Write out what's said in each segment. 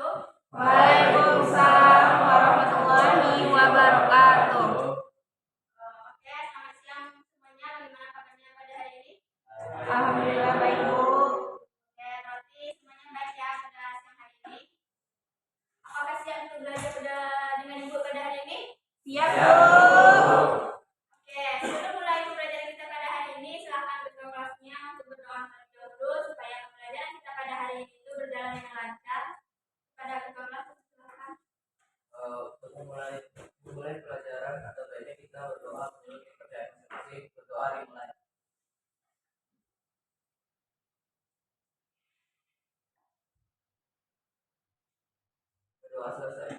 wabarakatuh. Waalaikumsalam warahmatullahi wabarakatuh. Oke, selamat siang semuanya. Bagaimana kabarnya pada hari ini? Alhamdulillah baik, Bu. Oke, berarti semuanya baik ya pada siang hari ini. Apakah siap untuk belajar dengan Ibu pada hari ini? Siap, Bu. Oke, sebelum mulai pembelajaran kita pada hari ini, silakan ketua kelasnya untuk berdoa terlebih dahulu supaya pembelajaran kita pada hari ini itu berjalan dengan lancar. Pada ketua kelas, silakan. Untuk memulai pelajaran atau baiknya kita berdoa menurut kepercayaan masing-masing. Berdoa dimulai. Berdoa selesai.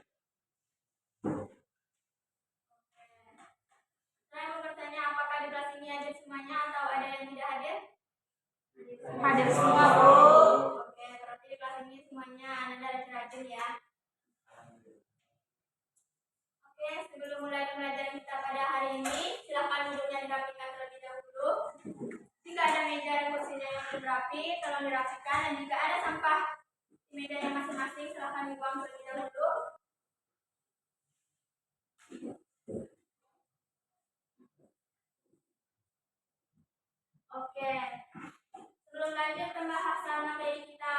Saya mau bertanya, apakah di kelas ini hadir semuanya atau ada yang tidak hadir? Hadir semua, Bu. Oke, berarti di kelas ini semuanya Anda rajin ya. Oke, sebelum mulai pembelajaran kita pada hari ini, silakan duduknya dirapikan terlebih dahulu. Jika ada meja dan kursinya yang belum rapi, tolong dirapikan. Dan jika ada sampah di mejanya masing-masing, silakan dibuang terlebih dahulu. Oke, sebelum lanjut pembahasan materi kita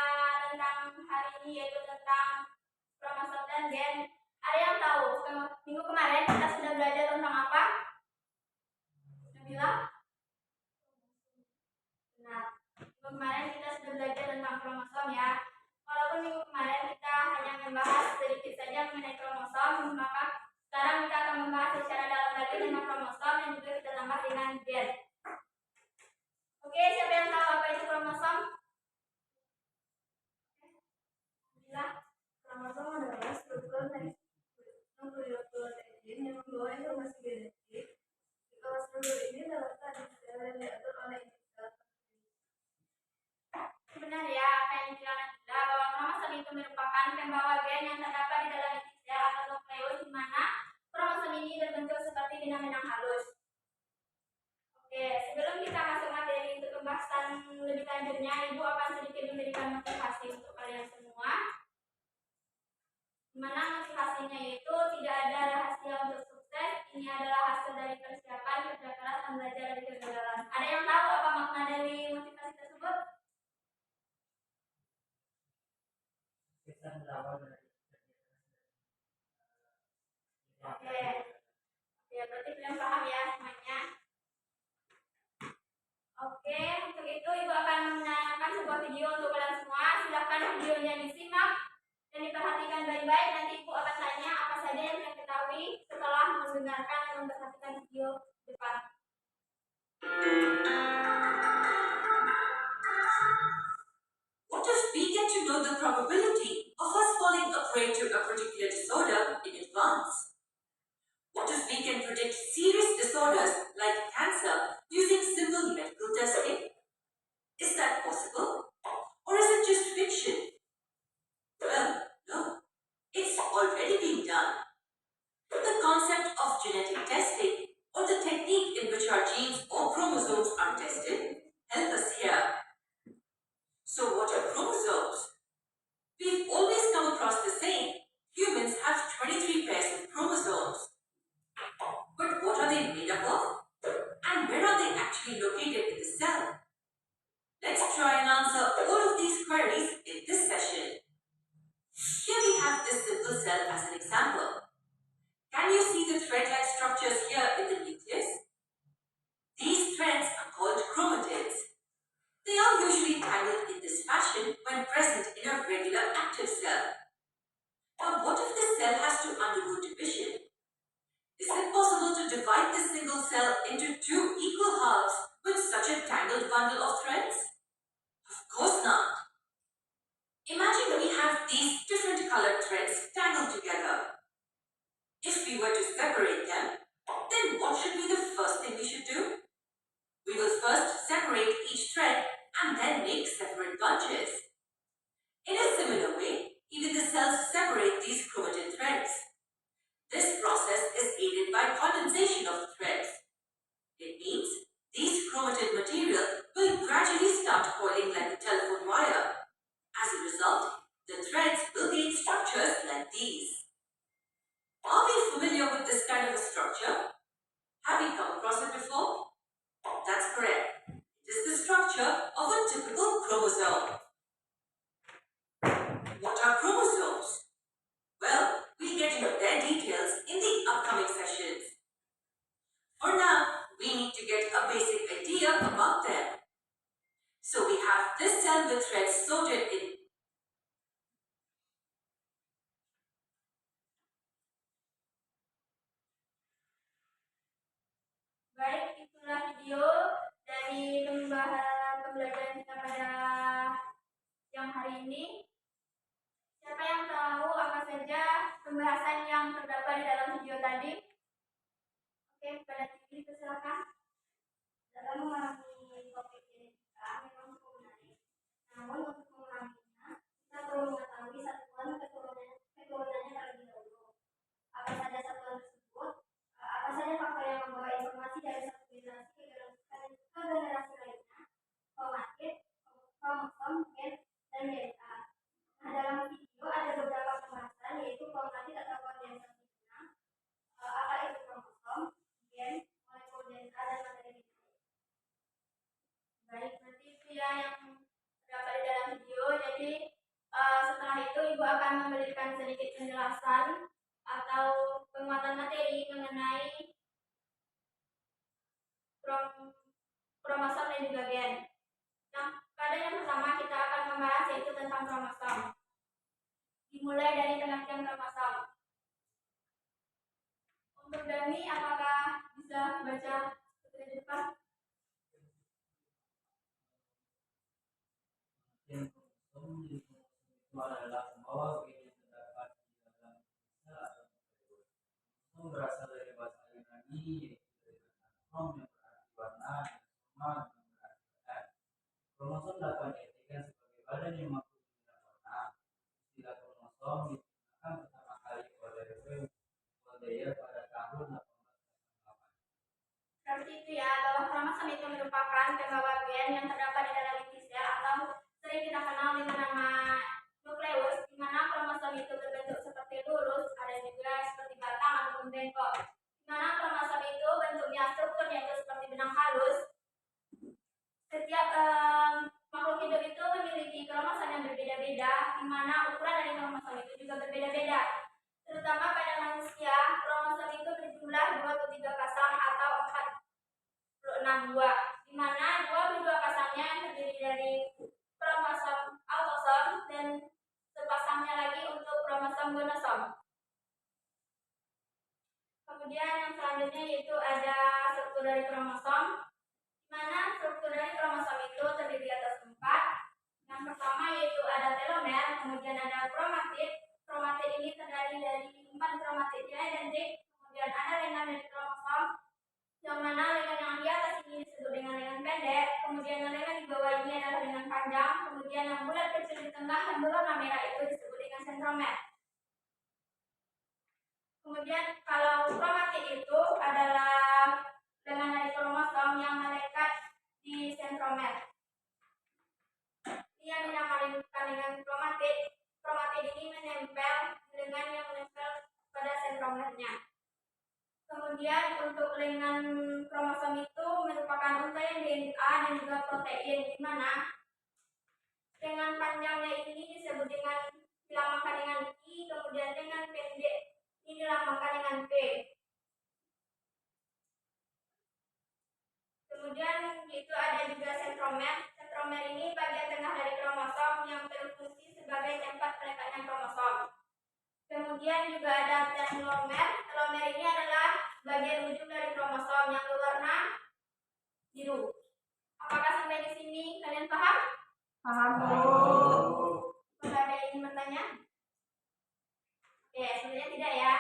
tentang hari ini, yaitu tentang kromosom dan gen, ada yang tahu minggu kemarin kita sudah belajar tentang apa? Sudah bilang? Nah, minggu kemarin kita sudah belajar tentang kromosom ya. Walaupun minggu kemarin kita hanya membahas sedikit saja mengenai kromosom, maka sekarang kita akan membahas secara dalam lagi tentang kromosom dan juga kita tambah dengan gen. Oke, siapa yang tahu apa itu kromosom? Bila kromosom adalah struktur nukleoprotein yang membawa informasi genetik. Kalau struktur ini terletak di sel yang diatur oleh sel. Benar ya, apa yang dibilang Nabila, bahwa kromosom itu merupakan pembawa gen yang terdapat di dalam inti sel atau nukleus, di mana kromosom ini berbentuk seperti benang-benang halus. Oke, sebelum kita masuk materi untuk pembahasan lebih lanjutnya, Ibu akan sedikit memberikan motivasi untuk kalian semua. Di mana motivasinya itu tidak ada rahasia untuk sukses. Ini adalah hasil dari persiapan, kerja keras, dan belajar dari kegagalan. Ada yang tahu apa makna dari motivasi tersebut? Kita berawal dari Oke, berarti belum paham ya semuanya. Oke, untuk itu Ibu akan menayangkan sebuah video untuk kalian semua. Silakan videonya disimak dan diperhatikan baik-baik. Nanti Ibu akan tanya apa saja yang kalian ketahui setelah mendengarkan dan memperhatikan video depan. What if we get to know the probability of us falling a prey to a particular disorder in advance? What if we can predict serious disorders like cancer using simple medical testing? Is that possible? Or is it just fiction? Well, no. It's already been done. The concept of genetic testing, or the technique in which our genes or chromosomes are tested, help us here. So what are chromosomes? We've always come across the same. Humans have 23 pairs of chromosomes. But what are they made up of? And where are they actually located in the cell? Let's try and answer all of these queries in this session. Here we have this simple cell as an example. Can you see the thread-like structures here in the nucleus? These threads are called chromatids. They are usually tangled in this fashion when present in a regular active cell. But what if the cell has to undergo division? Is it possible to divide this single cell into two equal halves with such a tangled bundle of threads? Of course not. Imagine we have these different colored threads tangled together. If we were to separate them, then what should be the first thing we should do? We will first separate each thread and then make separate bunches. In a similar way, even the cells separate these chromatin threads. This process is aided by condensation of the threads. It cell with threads sorted in. Baik, itulah video dari pembelajaran kita pada siang hari ini. Siapa yang tahu apa saja pembahasan yang terdapat di dalam video tadi? Oke, pada TV silakan. Dalam memahami topik ini kita memang cukup menarik. Namun untuk memahaminya, kita perlu mengetahui satuan keturunannya terlebih dahulu. Apa saja satuan tersebut? Apa saja faktor yang membawa informasi dari satu generasi ke generasi lainnya? Kromatid, kromosom, gen, dan DNA. Nah, dalam video ada beberapa pembahasan yaitu kromatid atau kondensasi benang, apa itu kromosom, gen, molekul DNA, dan materi genetik. Baik, nanti itu ya yang terdapat di dalam video. Jadi setelah itu ibu akan memberikan sedikit penjelasan atau penguatan materi mengenai kromosom dan juga gen. Pada yang pertama kita akan membahas yaitu tentang kromosom. Dimulai dari pengertian kromosom. Untuk Dani, apakah bisa baca seperti di depan? Yang kromosom itu adalah pembawa gen yang terdapat di dalam sel atau nukleus. Kromosom berasal dari bahasa Yunani yaitu dari kata krom yang berarti warna dan soma yang berarti badan. Kromosom dapat diartikan sebagai badan yang mampu mengindap warna. Istilah kromosom digunakan pertama kali oleh Webber pada tahun 1888. Seperti itu ya, bahwa kromosom itu merupakan pembawa gen yang terdapat di dalam inti sel atau sering kita kenal dengan nama nukleus, di mana kromosom itu berbentuk seperti lurus, ada juga seperti batang ataupun bengkok. Di mana kromosom itu bentuknya strukturnya itu seperti benang halus. Setiap makhluk hidup itu memiliki kromosom yang berbeda-beda, di mana ukuran dari kromosom itu juga berbeda-beda. Terutama pada manusia, kromosom itu berjumlah 23 pasang atau 46 buah, di mana 22 pasangnya terdiri dari kromosom autosom dan sepasangnya lagi untuk kromosom gonosom. Kemudian yang selanjutnya yaitu ada struktur dari kromosom, di mana struktur dari kromosom itu terdiri atas 4. Yang pertama yaitu ada telomer, kemudian ada kromatid. Kromatid ini terdiri dari 4 kromatid yang identik. Kemudian ada lengan dari kromosom, yang mana lengan yang di atas ini disebut dengan lengan pendek. Kemudian yang lengan di bawah ini adalah lengan panjang. Kemudian yang bulat kecil di tengah yang berwarna merah itu disebut dengan sentromer. Kemudian kalau kromatid itu adalah lengan dari kromosom yang melekat di sentromer. Ini yang dinamakan dengan kromatid. Kromatid ini menempel dengan yang menempel pada sentromernya. Kemudian untuk lengan kromosom itu merupakan rangkaian DNA dan juga protein, di mana lengan panjangnya ini disebut dengan dilambangkan dengan I, kemudian lengan pendek ini dilambangkan dengan P. Kemudian itu ada juga sentromer. Sentromer ini bagian tengah dari kromosom yang berfungsi sebagai tempat pelekatnya kromosom. Kemudian juga ada telomer. Telomer ini adalah bagian ujung dari kromosom yang berwarna biru. Apakah sampai di sini kalian paham? Paham, Bu. Apakah ada yang ingin bertanya? Oke, sebenarnya tidak ya.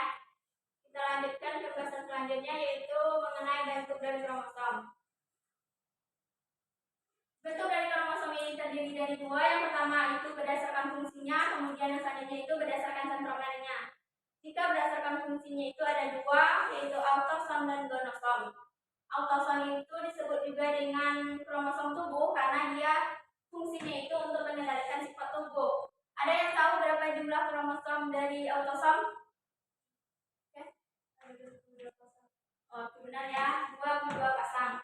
Kita lanjutkan ke bahasan selanjutnya yaitu mengenai bentuk dari kromosom. Bentuk dari kromosom ini terdiri dari 2. Yang pertama itu berdasarkan fungsinya, kemudian yang selanjutnya itu berdasarkan sentromernya. Jika berdasarkan fungsinya itu ada 2, yaitu autosom dan gonosom. Autosom itu disebut juga dengan kromosom tubuh karena dia fungsinya itu untuk mengendalikan sifat tubuh. Ada yang tahu berapa jumlah kromosom dari autosom? Oh, benar ya, 22 pasang.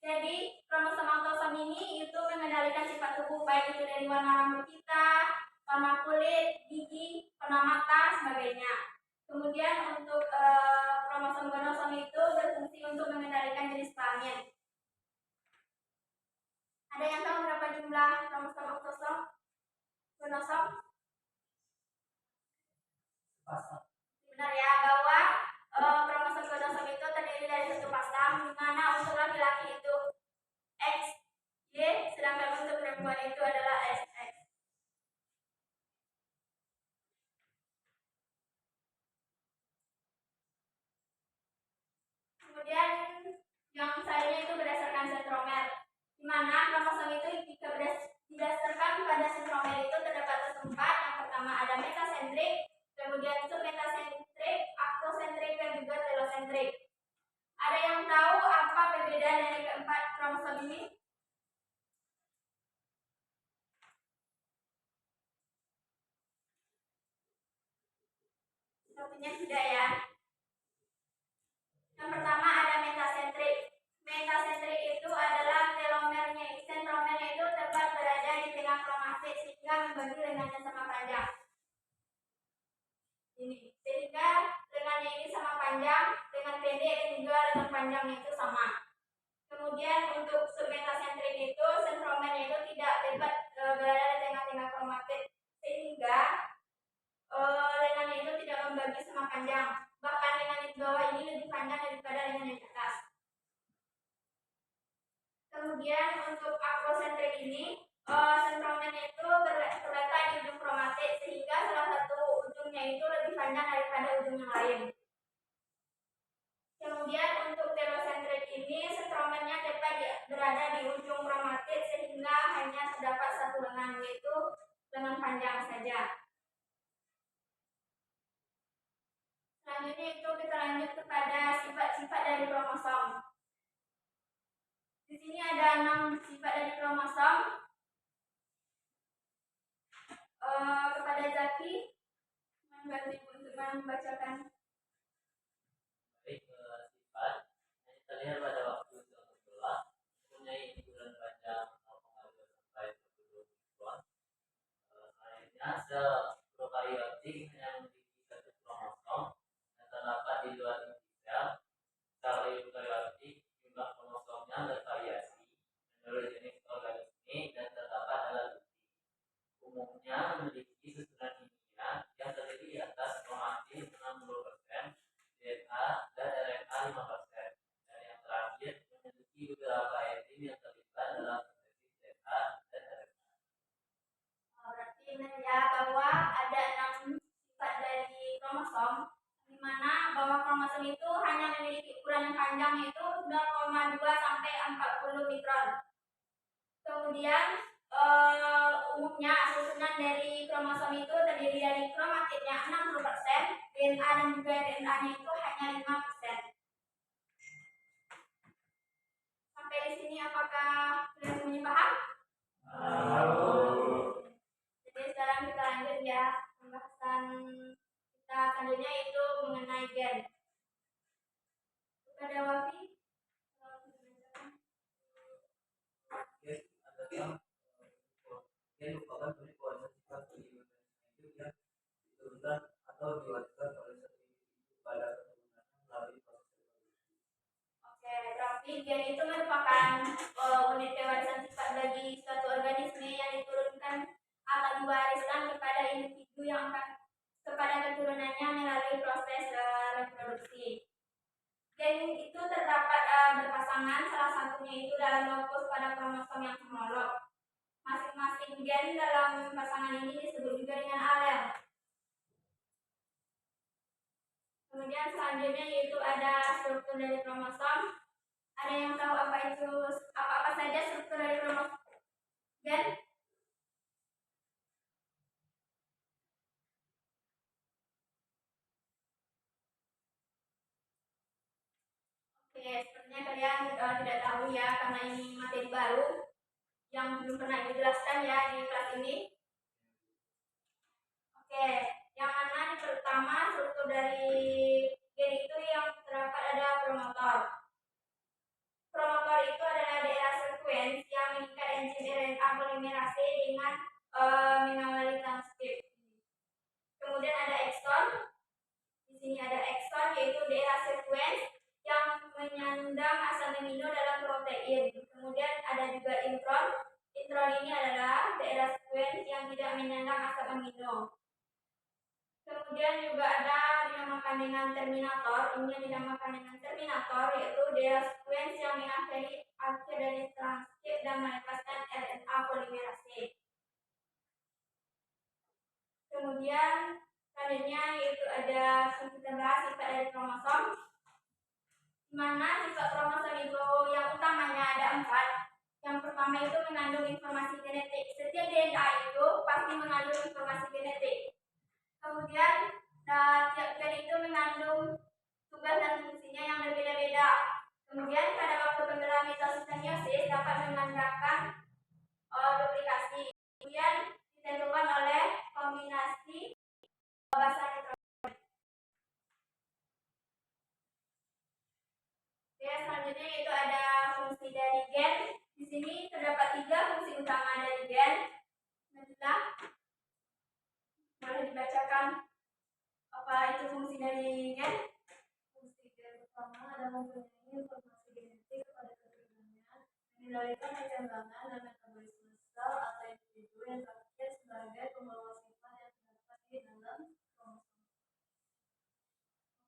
Jadi kromosom autosom ini itu mengendalikan sifat tubuh baik itu dari warna rambut kita, warna kulit, gigi, warna mata, sebagainya. Kemudian untuk kromosom gonosom itu berfungsi untuk mengendalikan jenis kelamin. Ada yang tahu berapa jumlah kromosom oktosom? Kromosom? Pasang. Benar ya, bahwa kromosom kromosom itu terdiri dari satu pasang, di mana untuk laki-laki itu X, Y, sedangkan untuk perempuan itu adalah XX. Kemudian yang selanjutnya itu berdasarkan sentromer, di mana kromosom itu jika didasarkan pada sentromer itu terdapat empat. Yang pertama ada metasentrik, kemudian submetasentrik, akrosentrik, dan juga telosentrik. Ada yang tahu apa perbedaan dari keempat kromosom ini? Sepertinya tidak ya. Yang pertama ada metasentrik. Metasentrik itu adalah telomernya, sentromernya itu tepat berada di tengah kromatit sehingga membagi lengannya sama panjang. Ini sehingga lengannya ini sama panjang, lengan pendek dan juga lengan panjangnya itu sama. Kemudian untuk submetasentrik itu sentromernya itu tidak tepat berada di tengah-tengah kromatit sehingga lengannya itu tidak membagi sama panjang. Bahkan lengan di bawah ini lebih panjang daripada lengan di atas. Kemudian untuk akrosentrik ini sentromernya itu terletak di ujung kromatit sehingga salah satu ujungnya itu lebih panjang daripada ujung yang lain. Kemudian untuk telosentrik ini sentromernya tepat berada di ujung kromatit sehingga hanya terdapat satu lengan, yaitu lengan panjang saja. Selanjutnya itu kita lanjut kepada sifat-sifat dari kromosom. Di sini ada 6 sifat dari kromosom. Kepada Zaki, membantu ibu untuk membacakan. Baik, sifat yang kita lihat pada waktu usia sekolah mempunyai ukuran panjang 0,2 sampai 40 mikron. Selanjutnya sel prokariotik hanya memiliki satu kromosom yang terdapat di luar inti sel. Sel eukariotik jumlah kromosomnya bervariasi menurut jenis organisme dan terdapat dalam inti. Umumnya memiliki susunan kimia yang terdiri di atas kromatin 60%, DNA dan RNA 5%, dan yang terakhir memiliki beberapa enzim yang terlibat dalam sintesis DNA dan RNA. Berarti benar ya bahwa ada 6 sifat dari kromosom, di mana bahwa kromosom itu hanya memiliki ukuran yang panjang yaitu 0,2 sampai 40 mikron. Kemudian umumnya susunan dari kromosom itu terdiri dari kromatidnya 60%, DNA dan juga RNA-nya itu hanya 5%. Sampai di sini apakah kalian semuanya paham? Jadi sekarang kita lanjut ya, pembahasan kita selanjutnya itu mengenai gen. Kepada Wafi, Gen adalah gen merupakan unit kualitas sifat bagi organisme hidup yang diturunkan atau diwariskan oleh satu individu pada keturunannya melalui proses evolusi. oke, berarti gen itu merupakan unit pewarisan sifat bagi suatu organisme yang diturunkan atau diwariskan kepada individu yang akan kepada keturunannya melalui proses reproduksi. Gen itu terdapat berpasangan, salah satunya itu dalam lokus pada kromosom yang homolog. Masing-masing gen dalam pasangan ini disebut juga dengan alel. Kemudian selanjutnya yaitu ada struktur dari kromosom. Ada yang tahu apa saja struktur dari kromosom gen? Oke, sepertinya kalian tidak tahu ya karena ini materi baru yang belum pernah dijelaskan ya di kelas ini. Oke, yang mana di pertama struktur dari gen itu yang terdapat ada promotor. Promotor itu adalah daerah sekuens yang mengikat enzim RNA polimerase dengan mengawali transkrip. Kemudian ada ekson. Di sini ada ekson yaitu daerah sekuens yang menyandang asam amino dalam protein. Kemudian ada juga intron menyandang asap amino. Kemudian juga ada dinamakan dengan terminator. Ini yang dinamakan dengan terminator yaitu dia sequence yang mengakhiri akhir dari transkrip dan melepaskan RNA polimerase. Kemudian selanjutnya yaitu ada kita bahas sifat dari kromosom, di mana sifat kromosom itu yang utamanya ada 4. Yang pertama itu mengandung informasi genetik. Setiap DNA itu pasti mengandung informasi genetik. Kemudian tiap gen itu mengandung tugas dan fungsinya yang berbeda-beda. Kemudian pada waktu pembelaan mitosis dan meiosis dapat mengandalkan duplikasi. Kemudian ditentukan oleh kombinasi basa nitrogen. Oke, selanjutnya yaitu ada fungsi dari gen. Di sini terdapat 3 fungsi utama dari gen. Nah, boleh dibacakan apa itu fungsi dari gen? Fungsi gen pertama adalah mempunyai informasi genetik kepada keturunannya, mengendalikan perkembangan dan metabolisme sel atau individu yang terakhir sebagai pembawa sifat yang terdapat di dalam kromosom.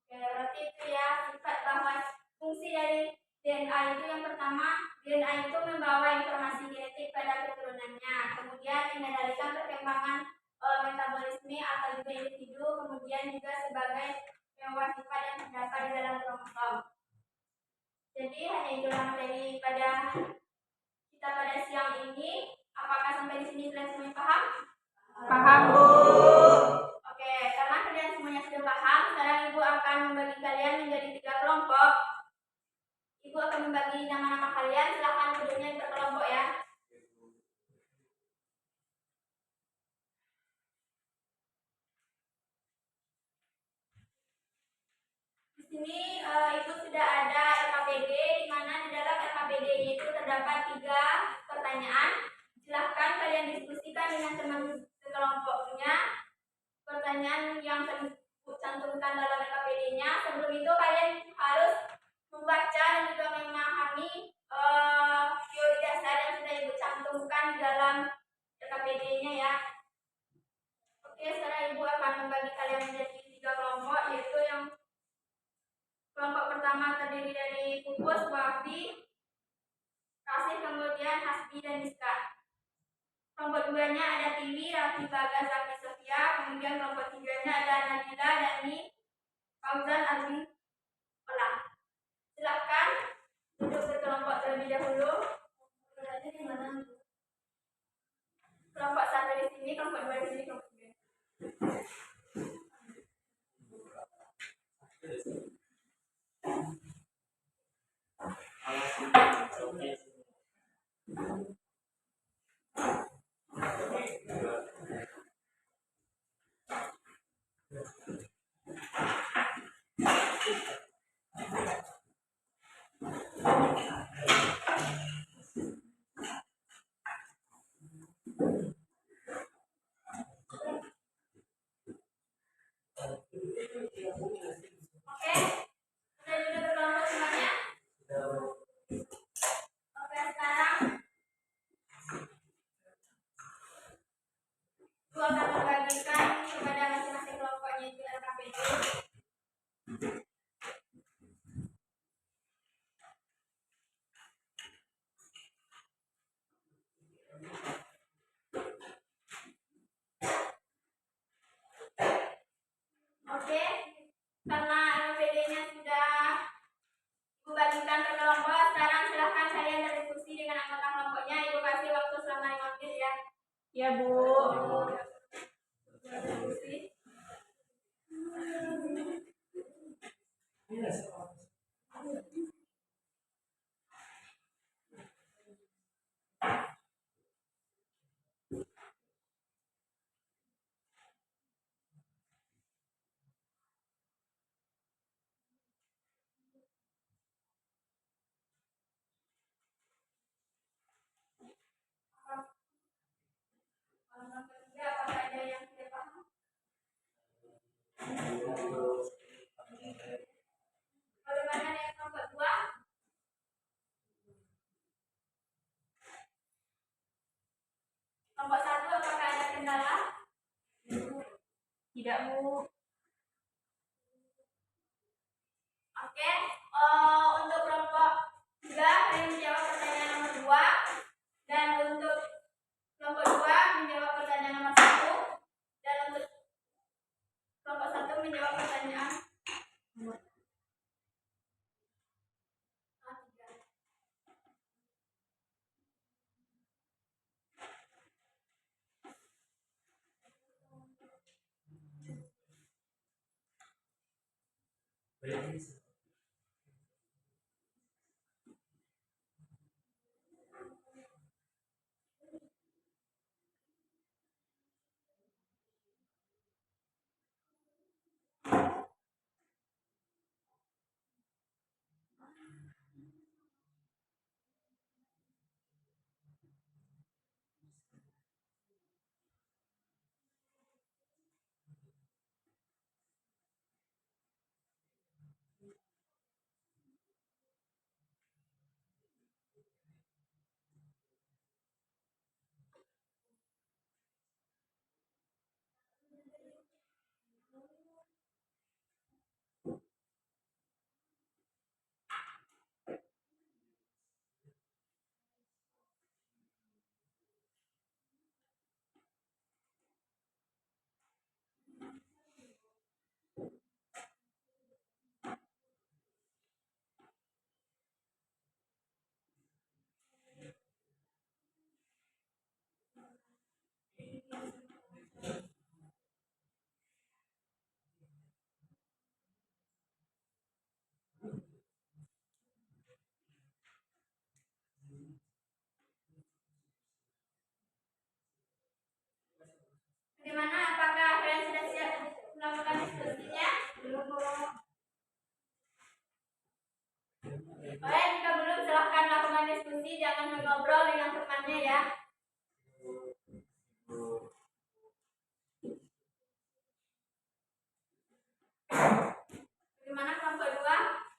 Oke, berarti itu ya sifat bahwa fungsi dari DNA itu yang pertama, DNA itu membawa informasi genetik pada keturunannya, kemudian mengendalikan perkembangan metabolisme atau juga individu, kemudian juga sebagai pembawa sifat yang terdapat di dalam kromosom. Jadi hanya itulah daripada kita pada siang ini. Apakah sampai di sini kalian semuanya paham? Paham, Bu. Oke, karena kalian semuanya sudah paham, sekarang Ibu akan membagi kalian menjadi 3 kelompok. Ibu akan membagi nama-nama kalian, silahkan duduknya per kelompok ya. Di sini Ibu sudah ada RKPD, di mana di dalam RKPD itu terdapat 3 pertanyaan. Silahkan kalian diskusikan dengan teman kelompoknya pertanyaan yang cantumkan dalam RKPD-nya. Sebelum itu kalian harus membaca dan juga memahami teori dasar yang sudah Ibu cantumkan di dalam RKPD-nya ya. Oke, sekarang Ibu akan membagi kalian menjadi 3 kelompok, yaitu yang kelompok pertama terdiri dari Pupus, Wafi, Kasih, kemudian Hasbi dan Miska. Kelompok 2-nya ada Tiwi, Raffi, Bagas, Zaki, Sofia. Kemudian kelompok 3-nya ada Nabila, Dani, Fauzan, Azmi, Ola. Silahkan duduk berkelompok terlebih dahulu. Berada di mana? Kelompok 1 di sini, kelompok 2 di sini, kelompok 3. Oke, sudah duduk berkelompok semuanya? Oke, sekarang Ibu akan membagikan kepada masing-masing kelompoknya itu RKPD. Oke, karena RKPD-nya sudah Ibu bagikan ke kelompok, sekarang silahkan kalian berdiskusi dengan anggota kelompoknya. Ibu kasih waktu selama 5 menit ya. Ya, Bu. Berdiskusi. Kelompok ketiga, apakah ada yang tidak paham? Bagaimana dengan kelompok 2? Kelompok 1, apakah ada ada kendala? Tidak, Bu. Oke, untuk kelompok 3 kalian menjawab pertanyaan nomor 2, dan untuk kelompok 2 menjawab pertanyaan nomor 1, dan untuk kelompok 1 menjawab pertanyaan nomor 3. Bagaimana? Apakah kalian sudah siap melakukan diskusinya? Belum, Bu. Oke, jika belum silahkan lakukan diskusi, jangan mengobrol dengan temannya ya. Bagaimana kelompok 2?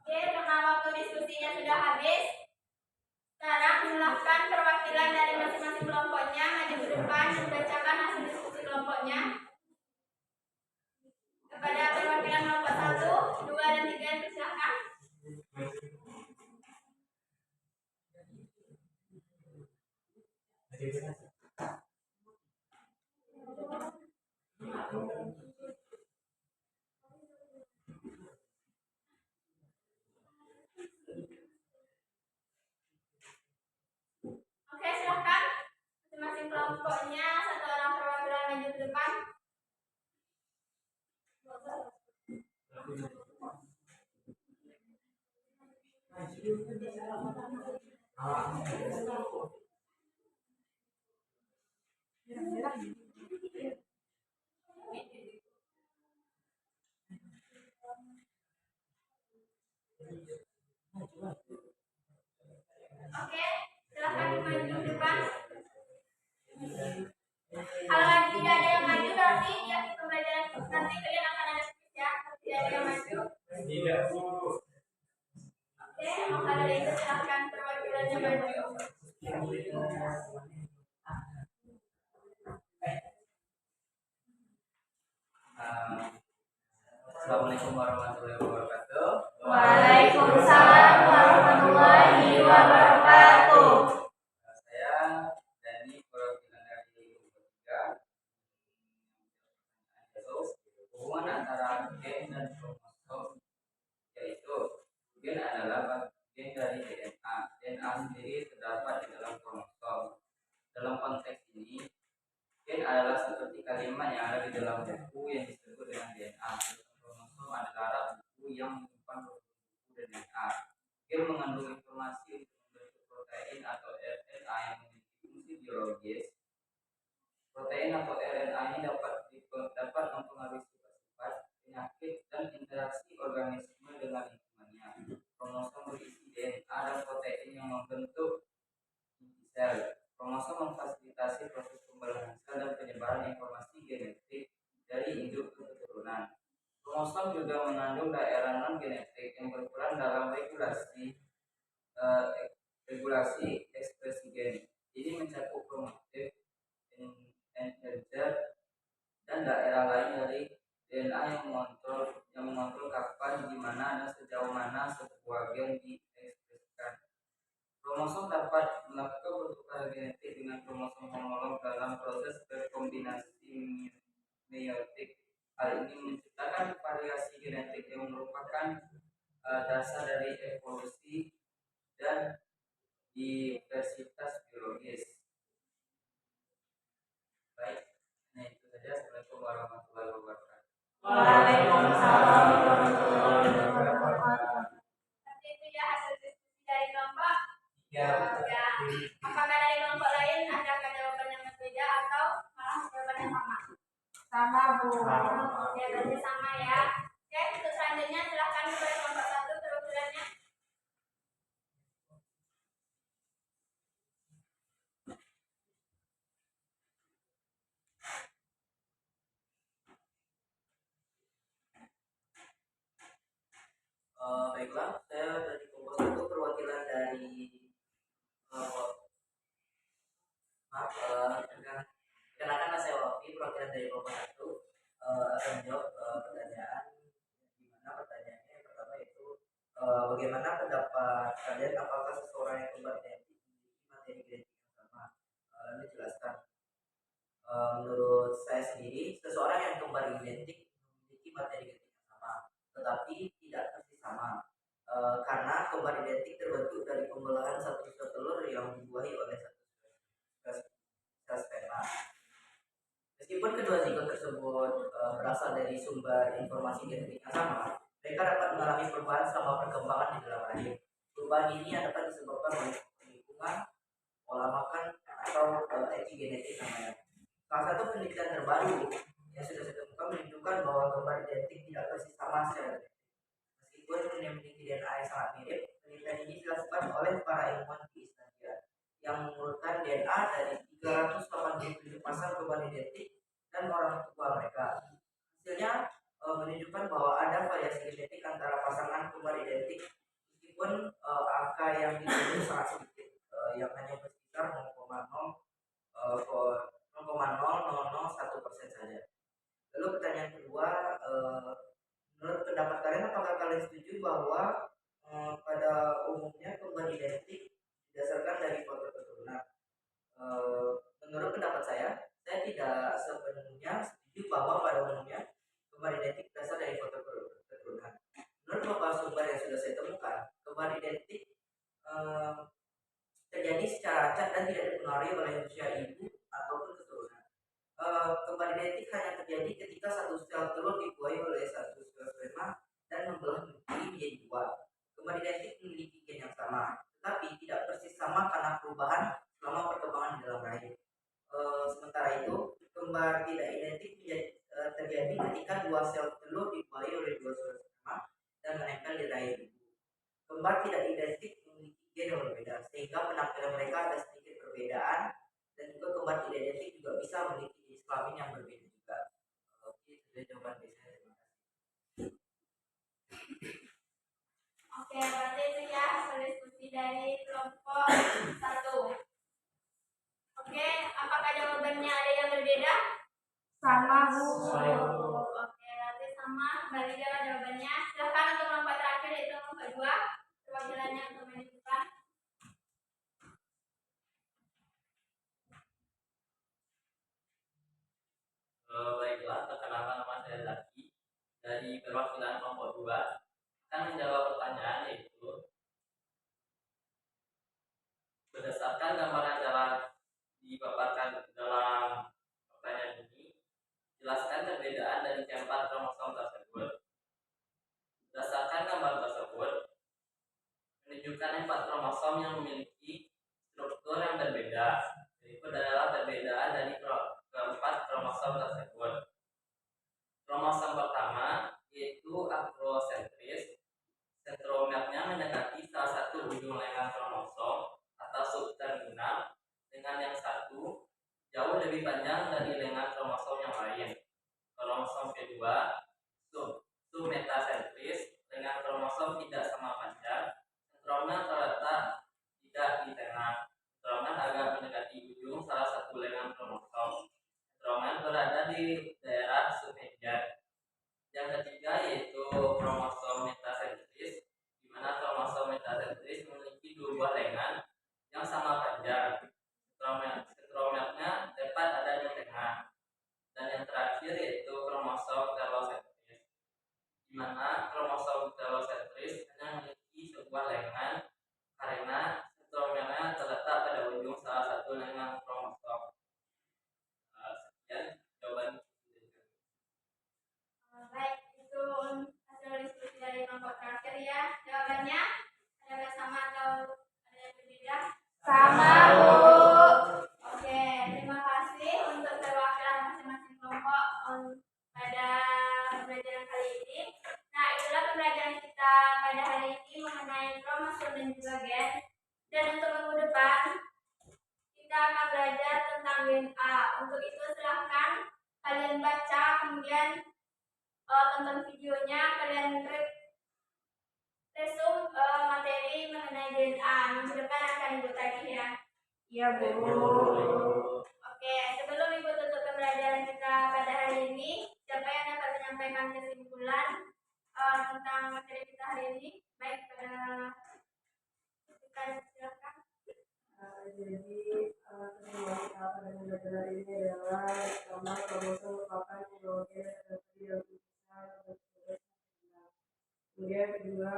Oke, karena waktu diskusinya sudah habis, sekarang silahkan perwakilan dari masing-masing kelompoknya maju ke depan dan membacakan hasil diskusi kelompoknya. Kepada perwakilan kelompok 1, 2, dan 3 dipersilakan. Oke, silahkan masing-masing kelompoknya satu orang perwakilan maju ke depan. Oke, silahkan maju ke depan. Kalau lagi tidak ada yang maju, berarti di akhir pembelajaran nanti kalian akan ada quiz ya. Tidak ada yang maju. Tidak, Bu. Oke, maka dari itu silahkan perwakilannya maju. Assalamualaikum warahmatullahi wabarakatuh. Waalaikumsalam warahmatullahi wabarakatuh. Saya Dani, perwakilan dari kelompok 3. Hubungan antara gen dan kromosom, yaitu gen adalah bagian dari DNA. DNA sendiri terdapat di dalam kromosom. Dalam konteks ini, gen adalah seperti kalimat yang ada di dalam buku yang disebut dengan DNA. Kromosom adalah buku yang menyimpan buku dan DNA. Gen mengandung informasi informasi untuk membentuk protein atau RNA yang memiliki fungsi biologis. Protein atau RNA ini dapat mempengaruhi sifat-sifat, penyakit, dan interaksi organisme dengan lingkungannya. Kromosom berisi DNA dan protein yang membentuk inti sel. Kromosom memfasilitasi proses pembelahan sel dan penyebaran informasi genetik dari induk ke keturunan. Kromosom juga mengandung daerah non-genetik yang berperan dalam regulasi ekspresi gen. Ini mencakup kromatif, enhancer, dan daerah lain dari DNA yang mengontrol kapan, di mana, dan sejauh mana sebuah gen diekspresikan. Kromosom dapat melakukan pertukaran genetik dengan kromosom homolog dalam proses rekombinasi meiotik. Hal ini menciptakan variasi genetik yang merupakan dasar dari evolusi dan diversitas biologis. Baik, nah itu saja. Assalamualaikum warahmatullahi wabarakatuh. Waalaikumsalam warahmatullahi wabarakatuh. Seperti itu ya hasil diskusi dari kelompok Ya. 3. Apakah dari kelompok lain ada jawaban yang berbeda atau malah jawaban yang sama? Sama, Bu. Oke, berarti sama ya. Oke, untuk selanjutnya silakan kepada kelompok 1 perwakilannya. Baiklah, saya dari kelompok 1 perwakilan dari perkenalkan saya Wafi, perwakilan dari kelompok 1 akan menjawab pertanyaan. Di mana pertanyaannya yang pertama itu bagaimana pendapat kalian, apakah seseorang yang kembar identik memiliki materi genetik yang sama? Lalu jelaskan. Menurut saya sendiri, seseorang yang kembar identik memiliki materi genetik yang sama, tetapi tidak persis sama. Karena kembar identik terbentuk dari pembelahan satu sel telur yang dibuahi oleh satu sel sperma. Meskipun kedua zigot tersebut berasal dari sumber informasi genetik yang sama, mereka dapat mengalami perubahan selama perkembangan di dalam rahim. Perubahan ini dapat disebabkan oleh lingkungan, pola makan, atau epigenetik namanya. Salah satu penelitian terbaru yang sudah saya temukan menunjukkan bahwa kembar identik tidak persis sama secara genetik. Meskipun memiliki DNA yang sangat mirip, penelitian ini dilakukan oleh para ilmuwan di Islandia yang mengurutkan DNA dari 387 pasang kembar identik dan orang tua mereka. Hasilnya menunjukkan bahwa ada variasi genetik antara pasangan kembar identik, meskipun angka yang diperlukan sangat sedikit, yang hanya berkisar 0,0001% saja. Lalu pertanyaan kedua, menurut pendapat kalian, apakah kalian setuju bahwa pada umumnya kembar identik didasarkan dari foto keturunan? Menurut pendapat saya tidak sepenuhnya setuju bahwa pada umumnya kembar identik berasal dari foto keturunan. Menurut beberapa sumber yang sudah saya temukan, kembar identik terjadi secara acak dan tidak dipengaruhi oleh usia ibu ataupun keturunan. Kembar identik hanya terjadi ketika satu sel telur dibuahi oleh satu sel sperma dan membelah nukli menjadi dua. Kembar identik memiliki gen yang sama, tetapi tidak persis sama karena perubahan selama perkembangan di dalam rahim. Sementara itu, kembar tidak identik terjadi ketika dua sel telur dibuahi oleh dua sel sperma dan menempel di rahim ibu. Kembar tidak identik memiliki gen yang berbeda, sehingga penampilan mereka ada sedikit perbedaan, dan juga kembar tidak identik juga bisa memiliki jenis kelamin yang berbeda juga. Oke, itu sudah jawaban dari saya. Terima kasih. Oke, berarti itu ya hasil diskusi dari kelompok 1. Oke, apakah jawabannya ada yang berbeda? Sama, Bu. Oke, berarti sama. Kembali jalan jawabannya. Silakan untuk kelompok terakhir yaitu kelompok 2. Perwakilannya untuk menentukan. Baiklah, perkenalkan nama saya Zaki dari perwakilan kelompok 2 akan menjawab pertanyaan, yaitu berdasarkan gambaran jalan dipaparkan dalam pertanyaan menunjukkan 4 kromosom yang memiliki struktur yang berbeda. Berikut adalah perbedaan dari keempat kromosom tersebut. Kromosom pertama yaitu akrosentris. Sentromernya mendekati salah satu ujung lengan kromosom atau subterminal, dengan yang satu jauh lebih panjang dari lengan kromosom yang lain. Kromosom kedua submetasentris, lengan kromosom tidak sama panjang. Sentromer terletak tidak di tengah. Sentromer agak mendekati ujung salah satu lengan kromosom. Sentromer berada di daerah submedian. Yang ketiga yaitu kromosom metasentris, di mana kromosom metasentris memiliki 2 buah lengan yang sama panjang. Sentromernya tepat ada di tengah. Dan yang terakhir yaitu kromosom telosentris, di mana kromosom telosentris hanya memiliki sebuah lengan karena sentromernya terletak pada ujung salah satu lengan kromosom. Sekian jawaban. Baik, itu hasil diskusi dari kelompok terakhir ya. Jawabannya ada sama atau ada yang berbeda? Sama, Bu. Oke, terima kasih untuk perwakilan masing-masing kelompok pada pembelajaran kali ini. Nah, itulah pembelajaran kita pada hari ini mengenai kromosom dan juga gen. Dan untuk minggu depan kita akan belajar tentang DNA. Untuk itu silahkan kalian baca, kemudian tonton videonya, kalian resum materi mengenai DNA. Minggu depan akan Ibu tagih ya. Iya, Bu. Oke, sebelum Ibu tutup pembelajaran kita pada hari ini, siapa yang dapat menyampaikan kesimpulan tentang materi kita hari ini? Baik, pada kita silakan. Jadi kesimpulan kita pada pembelajaran ini adalah pertama, kromosom merupakan teknologi yang terdiri dari besar. Kemudian kedua,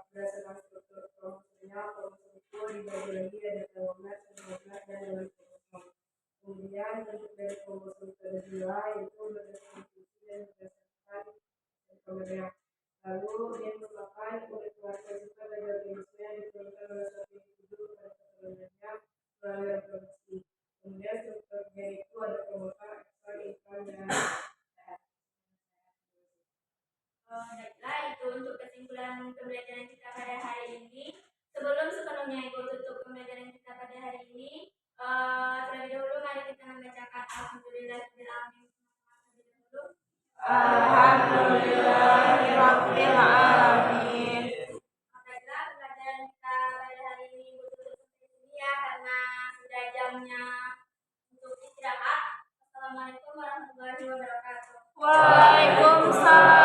berdasarkan struktur kromosomnya, kromosom itu dibagi lagi ada telomer, sentromer, dan lengan kromosom. Kemudian bentuk dari kromosom kedua itu berdasarkan fungsi dan berdasarkan sentromernya. Lalu dia merupakan unit keluarga juga bagi organisme yang diturunkan oleh suatu individu pada keturunannya melalui reproduksi. Kemudian strukturnya itu ada kromosom, ekson, intron, dan Baiklah, itu untuk kesimpulan pembelajaran kita pada hari ini. Sebelumnya Ibu tutup pembelajaran kita pada hari ini, terlebih dahulu mari kita membacakan Alhamdulillahirabbil alamin. Alhamdulillahirabbil alamin. Baiklah, pembelajaran kita pada hari ini Ibu tutup sampai sini ya, karena sudah jamnya untuk istirahat. Assalamualaikum warahmatullahi wabarakatuh. Waalaikumsalam.